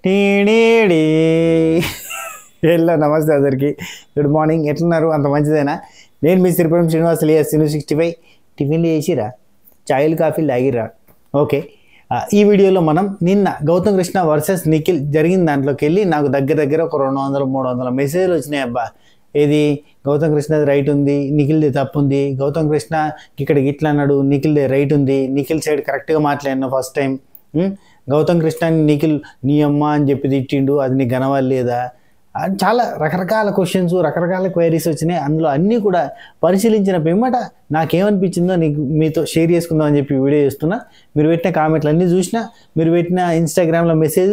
TDD hello నమస్తే అందరికి good morning. ఎట్లున్నారు? అంత మంచిదేనా? నేను మీ శ్రీపురం శ్రీనివాస్ ఎలియాస్ సిను 65. టిఫిన్లు చేసిరా? చాయలు కాఫీలు తాగిరా? ఓకే. ఈ వీడియోలో మనం నిన్న గౌతమ్ కృష్ణ వర్సెస్ నిఖిల్ జరిగిన దాంట్లోకి వెళ్ళి నాకు దగ్గర ఒక 200-300 మెసేజ్లు వచ్చినాయి. అబ్బా, ఏది గౌతమ్ కృష్ణది రైట్ ఉంది, నిఖిల్ది తప్పు ఉంది, గౌతమ్ కృష్ణ ఇక్కడికి ఇట్లా అన్నాడు, నిఖిల్ది రైట్ ఉంది, నిఖిల్ సైడ్ కరెక్ట్గా మాట్లాడినా ఫస్ట్ టైం, గౌతమ్ కృష్ణని నిఖిల్ నీ అమ్మ అని చెప్పి తిట్టిండు, అది నీకు కనవలేదా? చాలా రకరకాల క్వశ్చన్స్, రకరకాల క్వైరీస్ వచ్చినాయి. అందులో అన్నీ కూడా పరిశీలించిన పిమ్మట నాకేమనిపించిందో మీతో షేర్ చేసుకుందాం అని చెప్పి వీడియో చేస్తున్నా. మీరు పెట్టిన కామెంట్లు అన్నీ చూసినా, మీరు పెట్టిన ఇన్స్టాగ్రామ్లో మెసేజ్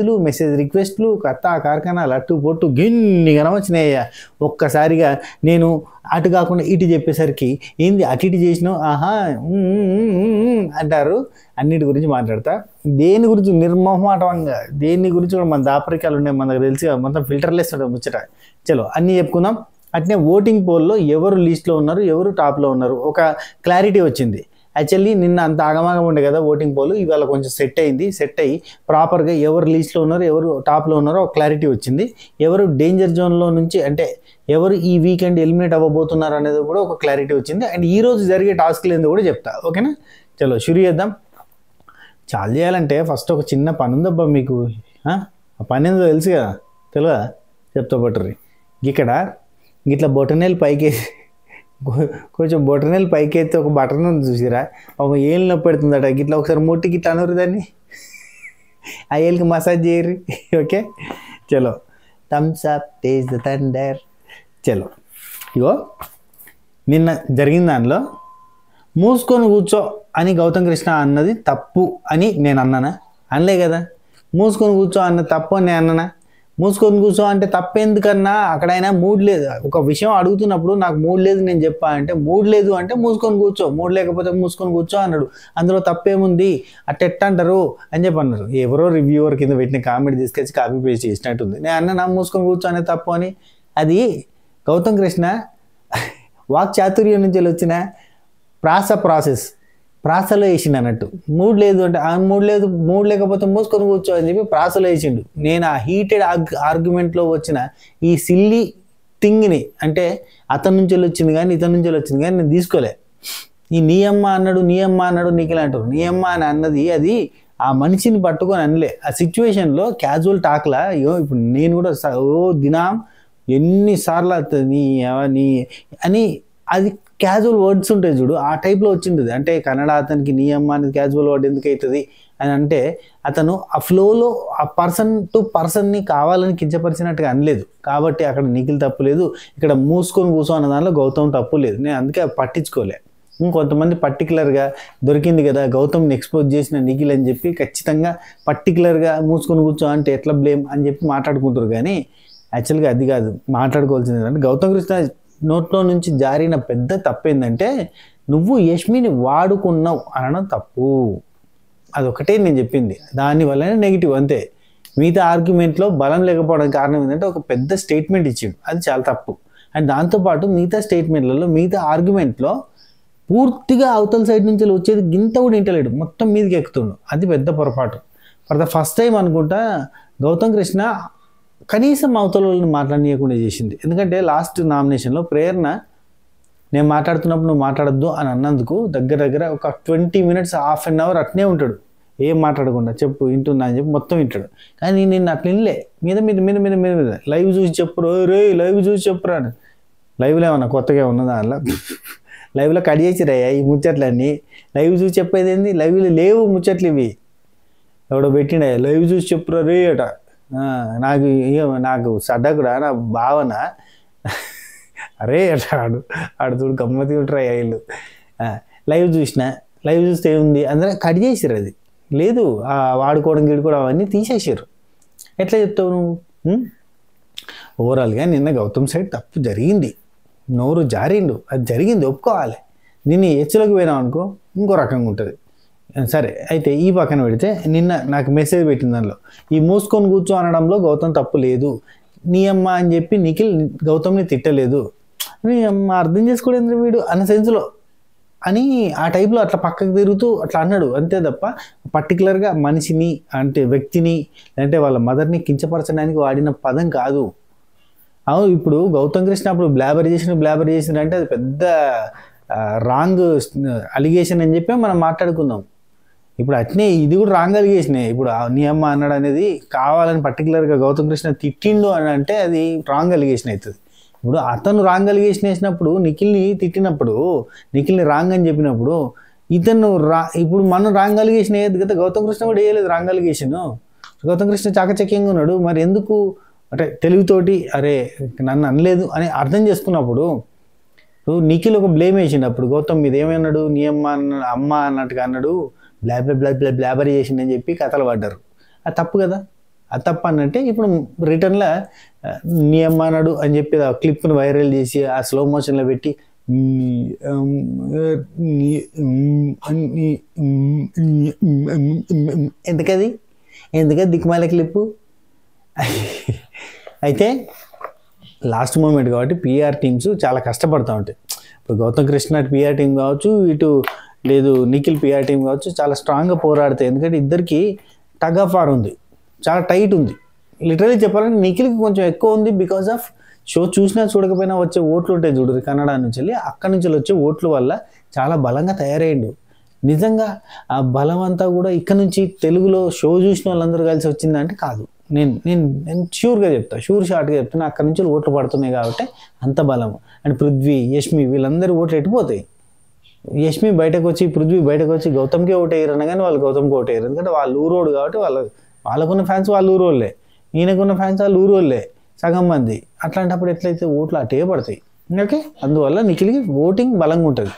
రిక్వెస్ట్లు, కత్తా కార్ఖానా లట్టు పొట్టు గిన్ని కనవచ్చినాయ్యా. ఒక్కసారిగా నేను అటు కాకుండా ఇటు చెప్పేసరికి ఏంది అటు ఇటు చేసినావు ఆహా అంటారు. అన్నిటి గురించి మాట్లాడతా. దేని గురించి నిర్మోహమాటంగా, దేని గురించి కూడా మన దాపరికాలు ఉన్నాయి, మనకు తెలిసి మొత్తం ఫిల్టర్లెస్ ఉంటాయి ముచ్చట. చలో అన్నీ చెప్పుకుందాం. అట్నే ఓటింగ్ పోల్లో ఎవరు లీస్ట్లో ఉన్నారు, ఎవరు టాప్లో ఉన్నారు ఒక క్లారిటీ వచ్చింది. యాక్చువల్లీ నిన్న అంత ఆగమాగం ఉండే కదా ఓటింగ్ పోల్, ఇవాళ కొంచెం సెట్ అయ్యి ప్రాపర్గా ఎవరు లీస్ట్లో ఉన్నారో ఎవరు టాప్లో ఉన్నారో ఒక క్లారిటీ వచ్చింది. ఎవరు డేంజర్ జోన్లో నుంచి అంటే ఎవరు ఈ వీకెండ్ ఎలిమినేట్ అవ్వబోతున్నారు అనేది కూడా ఒక క్లారిటీ వచ్చింది. అండ్ ఈరోజు జరిగే టాస్క్లు ఏందో కూడా చెప్తా. ఓకేనా? చలో షురు చేద్దాం. చాలా చేయాలంటే ఫస్ట్ ఒక చిన్న పని ఉందబ్బా మీకు. ఆ పని ఏందో తెలుసు కదా, తెలియదా? చెప్తా పట్టుర్రి. ఇక్కడ ఇట్లా బొటనేలు పైకి కొంచెం బొటనేలు పైకి ఎత్తే ఒక బటన్ ఉంది చూసిరా, ఒక ఏళ్ళు నొప్పి పెడుతుందట. ఇట్లా ఒకసారి ముట్టికి ఇట్లా అనరు దాన్ని, ఆ ఏళ్ళకి మసాజ్ చేయరు. ఓకే చలో. Thums Up taste the thunder. చలో ఇగో నిన్న జరిగిన దానిలో మూసుకొని కూర్చో అని గౌతమ్ కృష్ణ అన్నది తప్పు అని నేను అన్నానా? అనలే కదా. మూసుకొని కూర్చో అన్న తప్పు అని నేను అన్నానా? మూసుకొని కూర్చో అంటే తప్పెందుకన్నా? అక్కడైనా మూడ్ లేదు, ఒక విషయం అడుగుతున్నప్పుడు నాకు మూడ్ లేదు నేను చెప్పా అంటే, మూడ్ లేదు అంటే మూసుకొని కూర్చో, మూడ్ లేకపోతే మూసుకొని కూర్చో అన్నాడు. అందులో తప్పేముంది, అట్టెట్ట అంటారు అని చెప్పి అన్నారు. ఎవరో రివ్యూవర్ కింద పెట్టిన కామెంట్ తీసుకొచ్చి కాపీ పేస్ట్ చేసినట్టుంది. నేను అన్నా మూసుకొని కూర్చో అనే తప్పు అని. అది గౌతమ్ కృష్ణ వాక్ చాతుర్యం నుంచి వచ్చిన ప్రాసలో వేసిండు అన్నట్టు. మూడ్ లేదు అంటే మూడ్ లేకపోతే మూసుకొని కూర్చో అని చెప్పి ప్రాసలో వేసిండు. నేను ఆ హీటెడ్ ఆర్గ్యుమెంట్లో వచ్చిన ఈ సిల్లీ థింగ్ని, అంటే అతని నుంచి వచ్చింది కానీ ఇతని నుంచి వచ్చింది కానీ నేను తీసుకోలే. ఈ నీ అమ్మ అన్నాడు నిఖిల్ అంటారు. నీ అమ్మ అని అన్నది అది ఆ మనిషిని పట్టుకొని అనలే. ఆ సిచ్యువేషన్లో క్యాజువల్ టాక్లా ఇప్పుడు నేను కూడా దినం ఎన్నిసార్లు నీ అని అది క్యాజువల్ వర్డ్స్ ఉంటాయి చూడు, ఆ టైప్లో వచ్చింది. అంటే కన్నడ అతనికి నీ అమ్మ అనేది క్యాజువల్ వర్డ్ ఎందుకు అవుతుంది అని అంటే, అతను ఆ ఫ్లోలో ఆ పర్సన్ టు పర్సన్ని కావాలని కించపరిచినట్టుగా అనలేదు. కాబట్టి అక్కడ నిఖిల్ తప్పు లేదు, ఇక్కడ మూసుకొని కూర్చో అన్న దానిలో గౌతమ్ తప్పు లేదు. నేను అందుకే పట్టించుకోలే. ఇంకొంతమంది పర్టికులర్గా దొరికింది కదా గౌతమ్ని ఎక్స్పోజ్ చేసిన నిఖిల్ అని చెప్పి ఖచ్చితంగా పర్టికులర్గా మూసుకొని కూర్చో అంటే ఎట్లా బ్లేమ్ అని చెప్పి మాట్లాడుకుంటారు. కానీ యాక్చువల్గా అది కాదు మాట్లాడుకోవాల్సింది. ఏంటంటే గౌతమ్ కృష్ణ నోట్లో నుంచి జారిన పెద్ద తప్పు ఏంటంటే, నువ్వు యష్మిని వాడుకున్నావు అనడం తప్పు. అదొకటే నేను చెప్పింది. దానివల్లనే నెగిటివ్ అంతే. మిగతా ఆర్గ్యుమెంట్లో బలం లేకపోవడానికి కారణం ఏంటంటే ఒక పెద్ద స్టేట్మెంట్ ఇచ్చిండు, అది చాలా తప్పు. అండ్ దాంతోపాటు మిగతా స్టేట్మెంట్లలో మిగతా ఆర్గ్యుమెంట్లో పూర్తిగా అవతల సైడ్ నుంచి వచ్చేది గింత కూడా ఇంటలేడు, మొత్తం మీదకి ఎక్కుతుండు. అది పెద్ద పొరపాటు. ఫర్ ద ఫస్ట్ టైం అనుకుంటా గౌతమ్ కృష్ణ కనీసం అవతల వాళ్ళని మాట్లాడనీయకుండా చేసింది. ఎందుకంటే లాస్ట్ నామినేషన్లో ప్రేరణ నేను మాట్లాడుతున్నప్పుడు నువ్వు మాట్లాడద్దు అని అన్నందుకు దగ్గర ఒక 20 minutes, ½ an hour అట్నే ఉంటాడు, ఏం మాట్లాడకుండా. చెప్పు వింటున్నా అని చెప్పి మొత్తం వింటాడు. కానీ నేను అట్లా వినలే. మీద లైవ్ చూసి చెప్పురు, లైవ్ చూసి చెప్పురా అని. లైవ్లో ఏమన్నా కొత్తగా ఉన్నదా? అలా లైవ్లో కట్ చేసిరయ్యా ఈ ముచ్చట్లన్నీ. లైవ్ చూసి చెప్పేది ఏంది? లైవ్లో లేవు ముచ్చట్లు ఇవి. ఎవడో పెట్టిండ లైవ్ చూసి చెప్పురా రే అట. నాకు సడ్డకుడా నా భావన అరే అట్లా ఆడు చూడు గమ్మతి ఉంటారు వీళ్ళు. లైవ్ చూస్తే ఏముంది, అందరూ కట్ చేసారు. అది లేదు, వాడుకోవడం గిడుకోవడం అవన్నీ తీసేసారు. ఎట్లా చెప్తావు నువ్వు? ఓవరాల్గా నిన్న గౌతమ్ సైడ్ తప్పు జరిగింది, నోరు జారిండు, అది జరిగింది ఒప్పుకోవాలి. నిన్ను హెచ్చులోకి పోయినావు అనుకో ఇంకో రకంగా ఉంటుంది. సరే అయితే ఈ పక్కన పెడితే నిన్న నాకు మెసేజ్ పెట్టింది దానిలో ఈ మూసుకొని కూర్చో అనడంలో గౌతమ్ తప్పు లేదు, నీ అమ్మ అని చెప్పి నిఖిల్ గౌతమ్ని తిట్టలేదు. నీ అమ్మ అర్థం చేసుకోలేదు వీడు అన్న సెన్స్లో అని ఆ టైప్లో అట్లా పక్కకు తిరుగుతూ అట్లా అన్నాడు అంతే తప్ప పర్టికులర్గా మనిషిని అంటే వ్యక్తిని అంటే వాళ్ళ మదర్ని కించపరచడానికి వాడిన పదం కాదు. అవును, ఇప్పుడు గౌతమ్ కృష్ణ అప్పుడు బ్లాబర్ చేసిన అంటే అది పెద్ద రాంగ్ అలిగేషన్ అని చెప్పి మనం మాట్లాడుకుందాం. ఇప్పుడు అట్నే ఇది కూడా రాంగ్ అలిగేషనే. ఇప్పుడు నీ అమ్మ అన్నాడు అనేది కావాలని పర్టికులర్గా గౌతమ్ కృష్ణ తిట్టిండు అని అంటే అది రాంగ్ అలిగేషన్ అవుతుంది. ఇప్పుడు అతను రాంగ్ అలిగేషన్ వేసినప్పుడు నిఖిల్ని తిట్టినప్పుడు నిఖిల్ని రాంగ్ అని చెప్పినప్పుడు ఇతను ఇప్పుడు మనం రాంగ్ అలిగేషన్ వేయద్దు కదా. గౌతమ్ కృష్ణ కూడా వేయలేదు రాంగ్ అలిగేషన్. గౌతమ్ కృష్ణ చాకచక్యంగా ఉన్నాడు. మరి ఎందుకు అంటే తెలివితోటి అరే నన్ను అనలేదు అని అర్థం చేసుకున్నప్పుడు నిఖిల్ ఒక బ్లేమ్ వేసిండు. గౌతమ్ మీద ఏమన్నాడు, నీ అమ్మ అన్నట్టుగా అన్నాడు, బ్లాబర్ చేసిండు అని చెప్పి కథలు పడ్డారు. అది తప్పు కదా. అది తప్పు అన్నట్టే ఇప్పుడు రిటర్న్లో నీ అమ్మ అన్నాడు అని చెప్పి ఆ క్లిప్ను వైరల్ చేసి ఆ స్లో మోషన్లో పెట్టి ఎందుకది దిక్కుమాల క్లిప్పు. అయితే లాస్ట్ మూమెంట్ కాబట్టి పిఆర్ టీమ్స్ చాలా కష్టపడుతూ ఉంటాయి. ఇప్పుడు గౌతమ్ కృష్ణ పిఆర్ టీం కావచ్చు, ఇటు లేదు నిఖిల్ పిఆర్ టీం కావచ్చు, చాలా స్ట్రాంగ్గా పోరాడతాయి. ఎందుకంటే ఇద్దరికి టగ్ ఆఫ్ వార్ ఉంది, చాలా టైట్ ఉంది. లిటరలీ చెప్పాలంటే నిఖిల్కి కొంచెం ఎక్కువ ఉంది బికాస్ ఆఫ్ షో చూసినా చూడకపోయినా వచ్చే ఓట్లు ఉంటాయి చూడరు కన్నడ నుంచి వెళ్ళి, అక్కడి నుంచి వచ్చే ఓట్ల వల్ల చాలా బలంగా తయారయ్యిండు. నిజంగా ఆ బలం అంతా కూడా ఇక్కడ నుంచి తెలుగులో షో చూసిన వాళ్ళందరూ కలిసి వచ్చిందంటే కాదు. నేను ష్యూర్గా చెప్తా, షార్ట్గా చెప్తున్నా, అక్కడి నుంచి ఓట్లు పడుతున్నాయి కాబట్టి అంత బలం. అండ్ పృథ్వీ, యష్మి వీళ్ళందరూ ఓట్లు ఎట్టిపోతాయి. యష్మి బయటకు వచ్చి, పృథ్వీ బయటకు వచ్చి గౌతమ్కే ఓటు వేయరు అనగానే వాళ్ళు గౌతమ్కి ఓటు వేయరు. ఎందుకంటే వాళ్ళు ఊరోడు కాబట్టి వాళ్ళకున్న ఫ్యాన్స్ వాళ్ళు ఊరోళ్ళే, ఈయనకున్న ఫ్యాన్స్ వాళ్ళు ఊరోళ్ళే సగం మంది. అట్లాంటప్పుడు ఎట్లయితే ఓట్లు అటే పడతాయి. ఓకే, అందువల్ల నిఖిల్కి ఓటింగ్ బలంగా ఉంటుంది.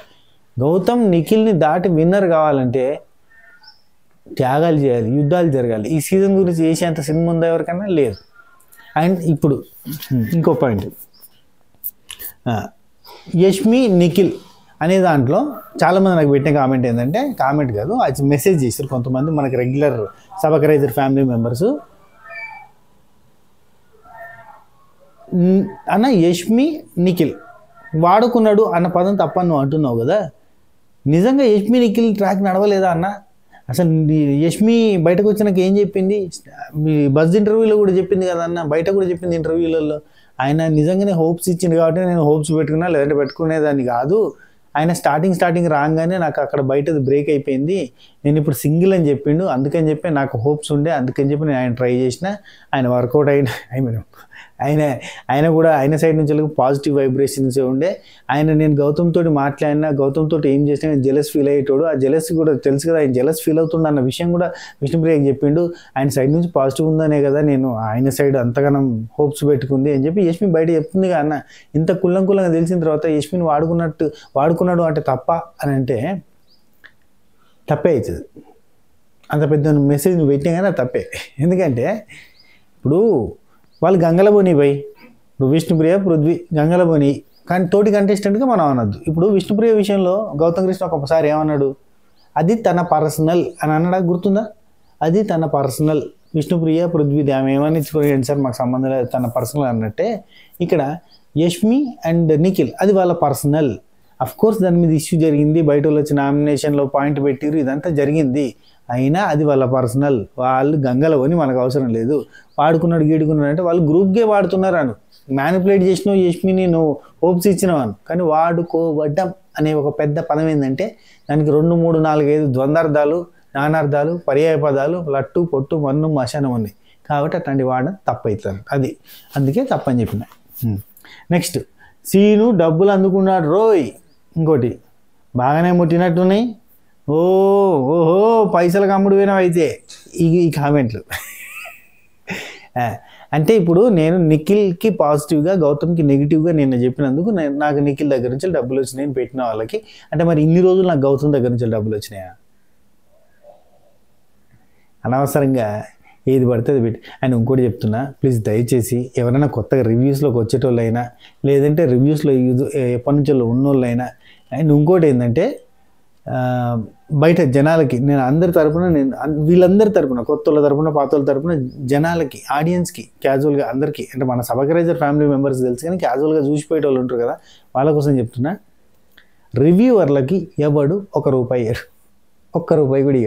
గౌతమ్ నిఖిల్ని దాటి విన్నర్ కావాలంటే త్యాగాలు చేయాలి, యుద్ధాలు జరగాలి. ఈ సీజన్ గురించి చేసేంత సినిమా ఉందా ఎవరికైనా? లేదు. అండ్ ఇప్పుడు ఇంకో పాయింట్, యష్మి నిఖిల్ అనే దాంట్లో చాలామంది నాకు పెట్టిన కామెంట్ ఏంటంటే, కామెంట్ కాదు అది మెసేజ్ చేశారు కొంతమంది మనకి రెగ్యులర్ సబ్స్క్రైబర్ ఫ్యామిలీ మెంబర్స్. అన్న యష్మి నిఖిల్ వాడుకున్నాడు అన్న పదం తప్ప నువ్వు అంటున్నావు కదా. నిజంగా యష్మి నిఖిల్ ట్రాక్ నడవలేదా అన్న? అసలు యష్మి బయటకు వచ్చినాక ఏం చెప్పింది? మీ బజ్ ఇంటర్వ్యూలో కూడా చెప్పింది కదా అన్న, బయట కూడా చెప్పింది ఇంటర్వ్యూలలో. ఆయన నిజంగానే హోప్స్ ఇచ్చింది కాబట్టి నేను హోప్స్ పెట్టుకున్నా, లేదంటే పెట్టుకునేదాన్ని కాదు. ఆయన స్టార్టింగ్ రాగానే నాకు అక్కడ బయటది బ్రేక్ అయిపోయింది, నేను ఇప్పుడు సింగిల్ అని చెప్పిండు, అందుకని చెప్పి నాకు హోప్స్ ఉండే, అందుకని చెప్పి నేను ఆయన ట్రై చేసిన, ఆయన వర్కౌట్ అయిన ఆయన కూడా ఆయన సైడ్ నుంచి పాజిటివ్ వైబ్రేషన్స్ ఉండే. నేను గౌతమ్ తోటి మాట్లాడినా, గౌతమ్ తోటి ఏం చేసినా నేను జెలస్ ఫీల్ అయ్యేటోడు. ఆ జెలస్ కూడా తెలుసు కదా, ఆయన జెలస్ ఫీల్ అవుతుండ అన్న విషయం కూడా విష్ణుప్రియకి చెప్పిండు. ఆయన సైడ్ నుంచి పాజిటివ్ ఉందనే కదా నేను ఆయన సైడ్ అంతగానం హోప్స్ పెట్టుకుంది అని చెప్పి యష్మి బయట చెప్తుంది కదా అన్న. ఇంత కుల్లంగా తెలిసిన తర్వాత యష్మిని వాడుకున్నాడు అంటే తప్ప అని అంటే తప్పే అవుతుంది. అంత పెద్ద మెసేజ్ నువ్వు పెట్టినా కానీ తప్పే. ఎందుకంటే ఇప్పుడు వాళ్ళు గంగలబోని పోయి, ఇప్పుడు విష్ణుప్రియ పృథ్వీ గంగలబోని, కానీ తోటి కంటెస్టెంట్గా మనం అనొద్దు. ఇప్పుడు విష్ణుప్రియ విషయంలో గౌతమ్ కృష్ణ ఒకసారి ఏమన్నాడు, అది తన పర్సనల్ అని అన్నాడా, గుర్తుందా? అది తన పర్సనల్, విష్ణుప్రియ పృథ్వీది ఆమె ఏమని ఇచ్చుకోండి సార్ మాకు సంబంధం లేదు, తన పర్సనల్ అన్నట్టే ఇక్కడ యష్మి అండ్ నిఖిల్ అది వాళ్ళ పర్సనల్. అఫ్ కోర్స్ దాని మీద ఇష్యూ జరిగింది, బయట వాళ్ళు వచ్చి నామినేషన్లో పాయింట్ పెట్టిరు, ఇదంతా జరిగింది. అయినా అది వాళ్ళ పర్సనల్, వాళ్ళు గంగలవని మనకు అవసరం లేదు. గీడుకున్నాడు అంటే వాళ్ళు గ్రూప్గా వాడుతున్నారు అను, మ్యానిపులేట్ చేసినావు యష్మిని, నువ్వు హోప్స్ ఇచ్చినవాను. కానీ వాడుకోవడం అనే ఒక పెద్ద పదం ఏంటంటే దానికి 2, 3, 4, 5 ద్వంద్వార్థాలు, నానార్థాలు, పర్యాయ పదాలు, లట్టు, పొట్టు, మన్ను, మశానం ఉన్నాయి. కాబట్టి అట్లాంటి వాడడం తప్పవుతుంది. అది అందుకే తప్పని చెప్పిన. నెక్స్ట్, సీను డబ్బులు అందుకున్నాడు రోయ్. ఇంకోటి బాగానే ముట్టినట్టున్నాయి. ఓహో పైసలకు అమ్ముడు పోయినావు అయితే ఈ కామెంట్లు. అంటే ఇప్పుడు నేను నిఖిల్కి పాజిటివ్గా, గౌతమ్కి నెగిటివ్గా నేను చెప్పినందుకు నాకు నిఖిల్ దగ్గర నుంచి డబ్బులు వచ్చినాయి పెట్టిన వాళ్ళకి. అంటే మరి ఇన్ని రోజులు నాకు గౌతమ్ దగ్గర నుంచి డబ్బులు వచ్చినాయా? అనవసరంగా ఏది పడితే అది పెట్టి. అండ్ ఇంకోటి చెప్తున్నా, ప్లీజ్ దయచేసి ఎవరైనా కొత్తగా రివ్యూస్లోకి వచ్చేటోళ్ళైనా, లేదంటే రివ్యూస్లో ఎప్పటి నుంచో ఉన్నోళ్ళైనా, అండ్ ఇంకోటి ఏంటంటే బయట జనాలకి నేను అందరి తరపున, వీళ్ళందరి తరపున, కొత్త వాళ్ళ తరపున, పాత వాళ్ళ తరపున, జనాలకి, ఆడియన్స్కి, క్యాజువల్గా అందరికీ, అంటే మన సబ్స్క్రైబర్ ఫ్యామిలీ మెంబర్స్ తెలుసు కానీ క్యాజువల్గా చూసిపోయే వాళ్ళు ఉంటారు కదా, వాళ్ళ కోసం చెప్తున్నా. రివ్యూవర్లకి ఎవడు ₹1 ₹1 కూడా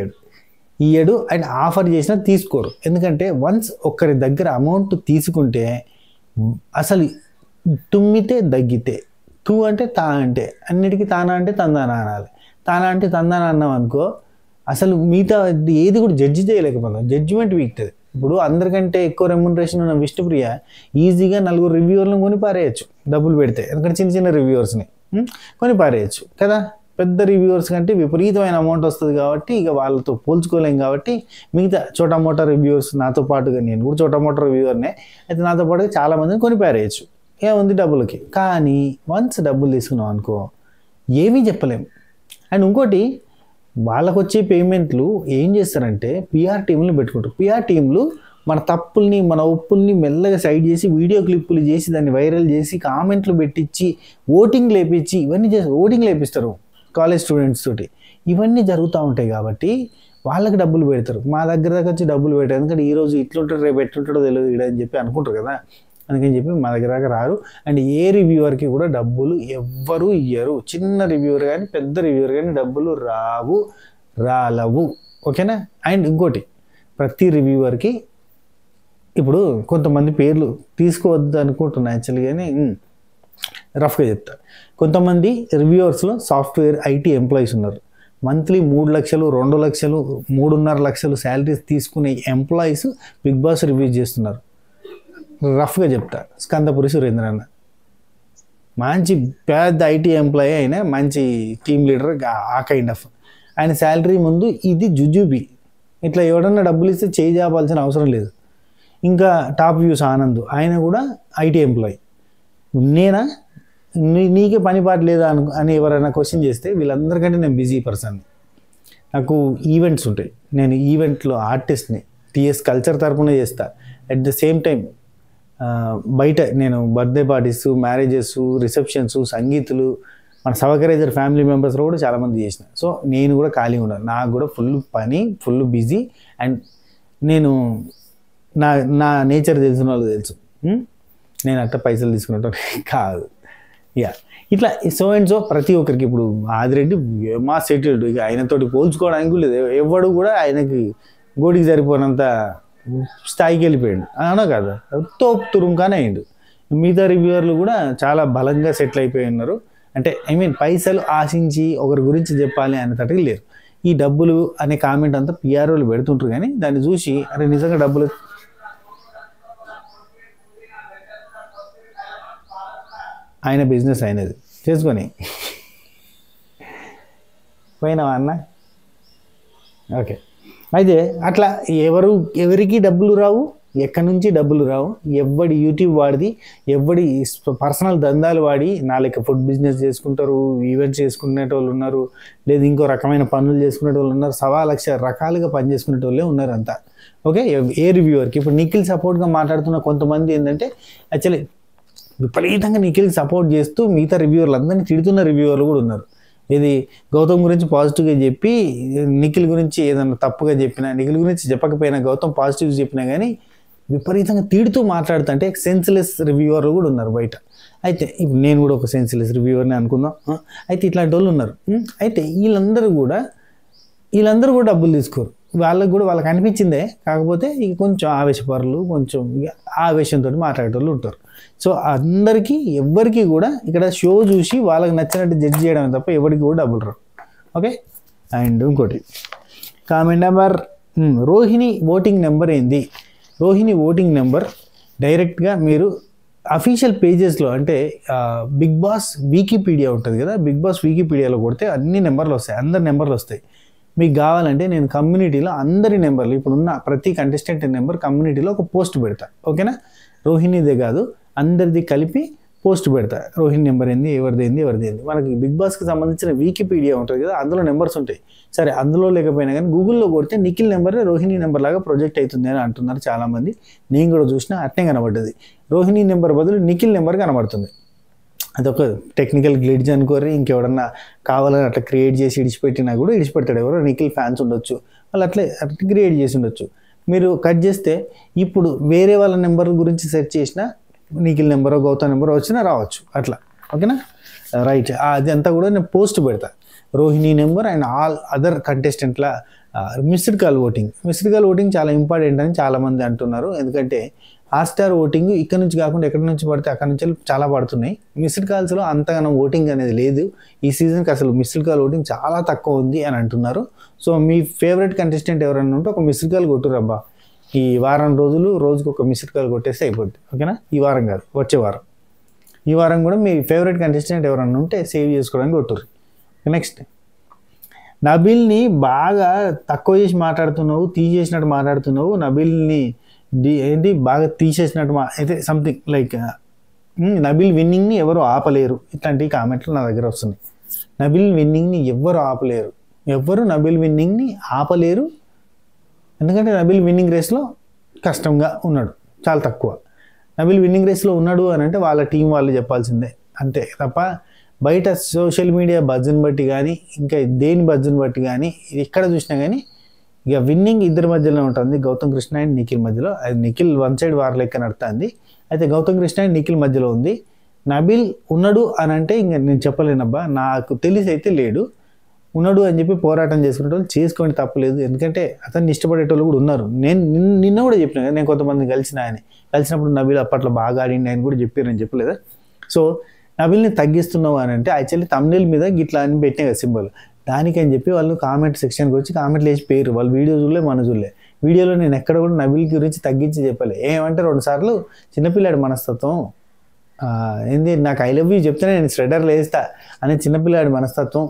ఇయ్యడు అండ్ ఆఫర్ చేసినా తీసుకోరు. ఎందుకంటే వన్స్ ఒకరి దగ్గర అమౌంట్ తీసుకుంటే అసలు తుమ్మితే దగ్గితే, తూ అంటే తా అంటే, అన్నిటికీ తానా అంటే తందానా అనాలి. తానా అంటే తందానా అన్నాం అనుకో అసలు మిగతా ఏది కూడా జడ్జి చేయలేకపోతాం, జడ్జిమెంట్ వీక్తుంది. ఇప్పుడు అందరికంటే ఎక్కువ రెమ్యునరేషన్ ఉన్న విష్ణుప్రియ ఈజీగా 4 రివ్యూవర్లను కొని పారేయచ్చు డబ్బులు పెడితే. ఎందుకంటే చిన్న చిన్న రివ్యూవర్స్ని కొని పారేయచ్చు కదా. పెద్ద రివ్యూవర్స్ కంటే విపరీతమైన అమౌంట్ వస్తుంది కాబట్టి ఇక వాళ్ళతో పోల్చుకోలేం. కాబట్టి మిగతా చోటా మోటా రివ్యూవర్స్ నాతో పాటుగా, నేను కూడా చోటా మోటా రివ్యూవర్నే అయితే, నాతో పాటుగా చాలామందిని కొని పారేయచ్చు, ఏముంది డబ్బులకి. కానీ వన్స్ డబ్బులు తీసుకున్నాం అనుకో ఏమీ చెప్పలేం. అండ్ ఇంకోటి, వాళ్ళకు వచ్చే పేమెంట్లు ఏం చేస్తారంటే పిఆర్ టీంలు పెట్టుకుంటారు. పిఆర్ టీంలు మన తప్పుల్ని మన ఒప్పుల్ని మెల్లగా సైడ్ చేసి వీడియో క్లిప్పులు చేసి దాన్ని వైరల్ చేసి కామెంట్లు పెట్టించి ఓటింగ్ లేపించి ఇవన్నీ చేసి ఓటింగ్ లేపిస్తారు కాలేజ్ స్టూడెంట్స్ తోటి. ఇవన్నీ జరుగుతూ ఉంటాయి కాబట్టి వాళ్ళకి డబ్బులు పెడతారు. మా దగ్గర వచ్చి డబ్బులు పెట్టారు, ఎందుకంటే ఈరోజు ఇట్లుంటాడు రేపు ఎట్లుంటాడో తెలియదు ఇక్కడ అని చెప్పి అనుకుంటారు కదా. అందుకని చెప్పి మా దగ్గర దాకా రారు. అండ్ ఏ రివ్యూవర్కి కూడా డబ్బులు ఎవ్వరూ ఇయ్యరు. చిన్న రివ్యూవర్ కానీ పెద్ద రివ్యూవర్ కానీ డబ్బులు రాలవు. ఓకేనా. అండ్ ఇంకోటి, ప్రతి రివ్యూవర్కి ఇప్పుడు కొంతమంది పేర్లు తీసుకోవద్దు అనుకుంటున్నా యాక్చువల్లీ, కానీ రఫ్గా చెప్తా. కొంతమంది రివ్యూవర్స్లో సాఫ్ట్వేర్ ఐటీ ఎంప్లాయీస్ ఉన్నారు. మంత్లీ 3 లక్షలు 2 లక్షలు 3.5 లక్షలు శాలరీస్ తీసుకునే ఎంప్లాయీస్ బిగ్ బాస్ రివ్యూ చేస్తున్నారు. రఫ్గా చెప్తా, స్కందపురి సురేంద్ర అన్న మంచి పెద్ద ఐటీ ఎంప్లాయీ, అయినా మంచి టీమ్ లీడర్, ఆ కైండ్ ఆఫ్. ఆయన శాలరీ ముందు ఇది జుజుబి. ఇట్లా ఎవడన్నా డబ్బులు ఇస్తే చేయి చేపాల్సిన అవసరం లేదు. ఇంకా టాప్ వ్యూస్ ఆనంద్, ఆయన కూడా ఐటీ ఎంప్లాయీ. నేనా నీకే పని పాట లేదా అని ఎవరైనా క్వశ్చన్ చేస్తే, వీళ్ళందరికంటే నేను బిజీ పర్సన్. నాకు ఈవెంట్స్ ఉంటాయి, నేను ఈవెంట్లో ఆర్టిస్ట్ని, టీఎస్ కల్చర్ తరపున చేస్తా. అట్ ద సేమ్ టైం బయట నేను బర్త్డే పార్టీస్, మ్యారేజెస్, రిసెప్షన్స్, సంగీతులు, మన సవకరైజర్ ఫ్యామిలీ మెంబర్స్లో కూడా చాలామంది చేసిన. సో నేను కూడా ఖాళీ ఉన్నాను, నాకు కూడా ఫుల్ పని, ఫుల్ బిజీ. అండ్ నేను నా నేచర్ తెలిసిన వాళ్ళు తెలుసు, నేను అట్లా పైసలు తీసుకున్నట్టు కాదు. ఇట్లా సో అండ్ సో ప్రతి ఒక్కరికి. ఇప్పుడు ఆదిరెడ్డి మా సెటిల్డ్, ఇక ఆయనతోటి పోల్చుకోవడానికి లేదు. ఎవడు కూడా ఆయనకి గోడికి సరిపోయినంత స్థాయికి వెళ్ళిపోయాడు, అవునా కదా. తోపు తురుంకానే అయ్యిండు. మిగతా రివ్యూవర్లు కూడా చాలా బలంగా సెటిల్ అయిపోయి ఉన్నారు. అంటే పైసలు ఆశించి ఒకరి గురించి చెప్పాలి అనేటట్టుగా లేరు. ఈ డబ్బులు అనే కామెంట్ అంతా పిఆర్ఓలు పెడుతుంటారు, కానీ దాన్ని చూసి అరే నిజంగా డబ్బులు ఆయన బిజినెస్ అయినది చేసుకొని పోయినావా అన్న. ఓకే, అయితే అట్లా ఎవరికి డబ్బులు రావు, ఎక్కడి నుంచి డబ్బులు రావు. ఎవడి యూట్యూబ్ వాడిది, ఎవడి పర్సనల్ దందాలు వాడి నా లెక్క ఫుడ్ బిజినెస్ చేసుకుంటారు, ఈవెంట్స్ చేసుకునేటోళ్ళు ఉన్నారు, లేదు ఇంకో రకమైన పనులు చేసుకునేటోళ్ళు ఉన్నారు, 1,00,000 రకాలుగా పని చేసుకునేటోళ్ళే ఉన్నారు అంతా. ఓకే, ఏ రివ్యూవర్కి ఇప్పుడు నిఖిల్ సపోర్ట్గా మాట్లాడుతున్న కొంతమంది ఏంటంటే యాక్చువల్లీ విపరీతంగా నిఖిల్కి సపోర్ట్ చేస్తూ మిగతా రివ్యూవర్లు అందరినీ తిడుతున్న రివ్యూవర్లు కూడా ఉన్నారు. ఇది గౌతమ్ గురించి పాజిటివ్గా చెప్పి నిఖిల్ గురించి ఏదన్నా తప్పుగా చెప్పినా, నిఖిల్ గురించి చెప్పకపోయినా గౌతమ్ పాజిటివ్ చెప్పినా కానీ విపరీతంగా తిడుతూ మాట్లాడుతుంటే సెన్స్లెస్ రివ్యూవర్లు కూడా ఉన్నారు బయట. అయితే ఇప్పుడు నేను కూడా ఒక సెన్స్లెస్ రివ్యూవర్ని అనుకుందాం. అయితే ఇట్లాంటి వాళ్ళు ఉన్నారు. అయితే వీళ్ళందరూ కూడా డబ్బులు తీసుకోరు. వాళ్ళకి అనిపించిందే, కాకపోతే ఇక కొంచెం ఆవేశపరులు, కొంచెం ఆవేశంతో మాట్లాడేటోళ్ళు ఉంటారు. సో అందరికీ ఎవ్వరికి కూడా ఇక్కడ షో చూసి వాళ్ళకి నచ్చినట్టు జడ్జ్ చేయడమే తప్ప ఎవరికి కూడా డబ్బులు రావు. ఓకే. అండ్ ఇంకోటి comment number, Rohini voting number ఏంది? రోహిణి ఓటింగ్ నెంబర్ డైరెక్ట్గా మీరు అఫీషియల్ పేజెస్లో, అంటే బిగ్ బాస్ వికీపీడియా ఉంటుంది కదా, బిగ్ బాస్ వికీపీడియాలో కొడితే అన్ని నెంబర్లు వస్తాయి, అందరి నెంబర్లు వస్తాయి. మీకు కావాలంటే నేను కమ్యూనిటీలో అందరి నెంబర్లు, ఇప్పుడున్న ప్రతి కంటెస్టెంట్ నెంబర్ కమ్యూనిటీలో ఒక పోస్ట్ పెడతా. ఓకేనా, రోహిణిదే కాదు అందరిది కలిపి పోస్ట్ పెడతా. రోహిణి నెంబర్ ఏంది, ఎవరిది. మనకి బిగ్ బాస్కి సంబంధించిన వికీపీడియా ఉంటుంది కదా, అందులో నెంబర్స్ ఉంటాయి. సరే అందులో లేకపోయినా కానీ గూగుల్లో కొడితే నిఖిల్ నెంబరే రోహిణి నెంబర్ లాగా ప్రొజెక్ట్ అవుతుంది అని అంటున్నారు చాలామంది. నేను కూడా చూసినా అట్నే కనబడ్డది. రోహిణి నెంబర్ బదులు నిఖిల్ నెంబర్ కనబడుతుంది. అదొక టెక్నికల్ గ్లిడ్జ్ అనుకోరి, ఇంకెవడన్నా కావాలని అట్లా క్రియేట్ చేసి ఇడిచిపెట్టినా కూడా ఇడిచిపెట్టాడు. ఎవరో నిఖిల్ ఫ్యాన్స్ ఉండొచ్చు, వాళ్ళు అట్లా క్రియేట్ చేసి ఉండొచ్చు. మీరు కట్ చేస్తే ఇప్పుడు వేరే వాళ్ళ నెంబర్ గురించి సెర్చ్ చేసినా నిఖిల్ నెంబరో గౌతమ్ నెంబరో వచ్చినా రావచ్చు అట్లా. ఓకేనా. రైట్, అది అంతా కూడా నేను పోస్ట్ పెడతా. Rohini number and all other కంటెస్టెంట్ల మిస్డ్ కాల్ ఓటింగ్ చాలా ఇంపార్టెంట్ అని చాలామంది అంటున్నారు. ఎందుకంటే హాట్‌స్టార్ ఓటింగ్ ఇక్కడ నుంచి కాకుండా ఎక్కడి నుంచి పడితే అక్కడ నుంచి చాలా పడుతున్నాయి. మిస్డ్ కాల్స్లో అంతగానో ఓటింగ్ అనేది లేదు. ఈ సీజన్కి అసలు మిస్డ్ కాల్ ఓటింగ్ చాలా తక్కువ ఉంది అని అంటున్నారు. సో మీ ఫేవరెట్ కంటెస్టెంట్ ఎవరైనా ఉంటే ఒక మిస్డ్ కాల్ కొట్టురబ్బా. ఈ వారం రోజులు రోజుకు ఒక మిస్డ్ కాల్ కొట్టేస్తే అయిపోద్ది. ఓకేనా? ఈ వారం కాదు, వచ్చే వారం. ఈ వారం కూడా మీ ఫేవరెట్ కంటెస్టెంట్ ఎవరైనా ఉంటే సేవ్ చేసుకోవడానికి కొట్టుర్రు. నెక్స్ట్, నబీల్ని బాగా తక్కువ చేసి మాట్లాడుతున్నావు, తీసేసినట్టు మాట్లాడుతున్నావు, నబీల్ని ఏంటి బాగా తీసేసినట్టు అయితే సంథింగ్ లైక్ నబీల్ విన్నింగ్ని ఎవరు ఆపలేరు, ఇట్లాంటి కామెంట్లు నా దగ్గర వస్తున్నాయి. నబీల్ విన్నింగ్ని ఎవ్వరు ఆపలేరు, నబీల్ విన్నింగ్ని ఆపలేరు. ఎందుకంటే నబీల్ విన్నింగ్ రేస్లో కష్టంగా ఉన్నాడు, చాలా తక్కువ. నబీల్ విన్నింగ్ రేస్లో ఉన్నాడు అని అంటే వాళ్ళ టీం వాళ్ళు చెప్పాల్సిందే, అంతే తప్ప బయట సోషల్ మీడియా బజ్జుని బట్టి కానీ ఇంకా దేని బజ్జుని బట్టి కానీ ఎక్కడ చూసినా కానీ ఇక విన్నింగ్ ఇద్దరి మధ్యలో ఉంటుంది, గౌతమ్ కృష్ణ అండ్ నిఖిల్ మధ్యలో. అది నిఖిల్ వన్ సైడ్ వార్ లెక్క నడుతుంది. అయితే గౌతమ్ కృష్ణ అండ్ నిఖిల్ మధ్యలో ఉంది. నబీల్ ఉన్నాడు అని అంటే ఇంకా నేను చెప్పలేనబ్బా, నాకు తెలిసి అయితే లేడు. ఉన్నాడు అని చెప్పి పోరాటం చేసుకునే వాళ్ళు చేసుకోండి, తప్పలేదు. ఎందుకంటే అతన్ని ఇష్టపడేటోళ్ళు కూడా ఉన్నారు. నేను నిన్న కూడా చెప్పిన కదా, నేను కొంతమంది కలిసినప్పుడు నబీల్ అప్పట్లో బాగా ఆడింది ఆయన కూడా చెప్పారని చెప్పలేదా. సో నబీల్ని తగ్గిస్తున్నావు అని అంటే యాక్చువల్లీ తమ్నెయిల్ మీద గిట్లా అని పెట్టినా కదా సింబల్, దానికని చెప్పి వాళ్ళు కామెంట్ సెక్షన్కి వచ్చి కామెంట్లు వేసి పేరు వాళ్ళు వీడియో చూడలే, మన చూడలే. వీడియోలో నేను ఎక్కడ కూడా నబీల్ గురించి తగ్గించి చెప్పలే. ఏమంటే 2 సార్లు చిన్నపిల్లాడి మనస్తత్వం ఏంది, నాకు ఐ లవ్ యూ చెప్తేనే నేను శ్రెడర్లు వేస్తా అనే చిన్నపిల్లాడి మనస్తత్వం.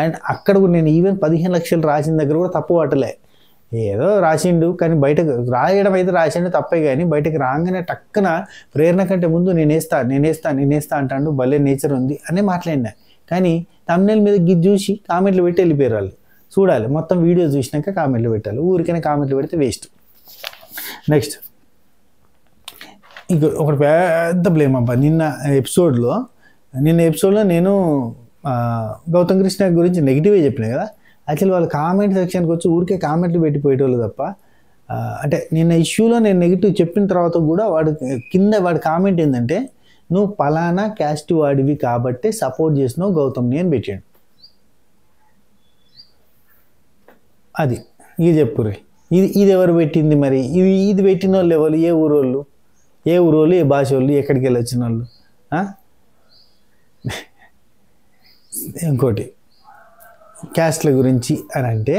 అండ్ అక్కడ కూడా నేను ఈవెన్ 15 లక్షలు రాసిన దగ్గర కూడా తప్పు పట్టలే. ఏదో రాసిండు కానీ బయటకు రాయడం అయితే రాసిండు తప్పే, కానీ బయటకు రాగానే టక్కున ప్రేరణ కంటే ముందు నేనేస్తా అంటాడు, భలే నేచర్ ఉంది అనే మాట్లాడినా. కానీ తమ్నెయిల్ మీద గిది చూసి కామెంట్లు పెట్టి వెళ్ళిపోయారు వాళ్ళు. చూడాలి మొత్తం వీడియో చూసినాక కామెంట్లు పెట్టాలి, ఊరికైనా కామెంట్లు పెడితే వేస్ట్. నెక్స్ట్, ఇంక ఒకటి పెద్ద బ్లేమ్ అబ్బా. నిన్న ఎపిసోడ్లో నేను గౌతమ్ కృష్ణ గురించి నెగిటివే చెప్పినా కదా. యాక్చువల్లీ వాళ్ళు కామెంట్ సెక్షన్కి వచ్చి ఊరికే కామెంట్లు పెట్టిపోయేటోళ్ళు తప్ప, అంటే నిన్న ఇష్యూలో నేను నెగిటివ్ చెప్పిన తర్వాత కూడా వాడి కామెంట్ ఏంటంటే, నువ్వు పలానా క్యాస్ట్ వాడివి కాబట్టి సపోర్ట్ చేసినావు గౌతమ్ని అని పెట్టాడు. ఇది చెప్పుర్రి, ఇది ఎవరు పెట్టింది మరి? ఇది పెట్టిన వాళ్ళు ఎవరు? ఏ ఊరోళ్ళు, ఏ భాష వాళ్ళు, ఎక్కడికి వెళ్ళి వచ్చిన వాళ్ళు? ఇంకోటి క్యాస్ట్ల గురించి అని అంటే,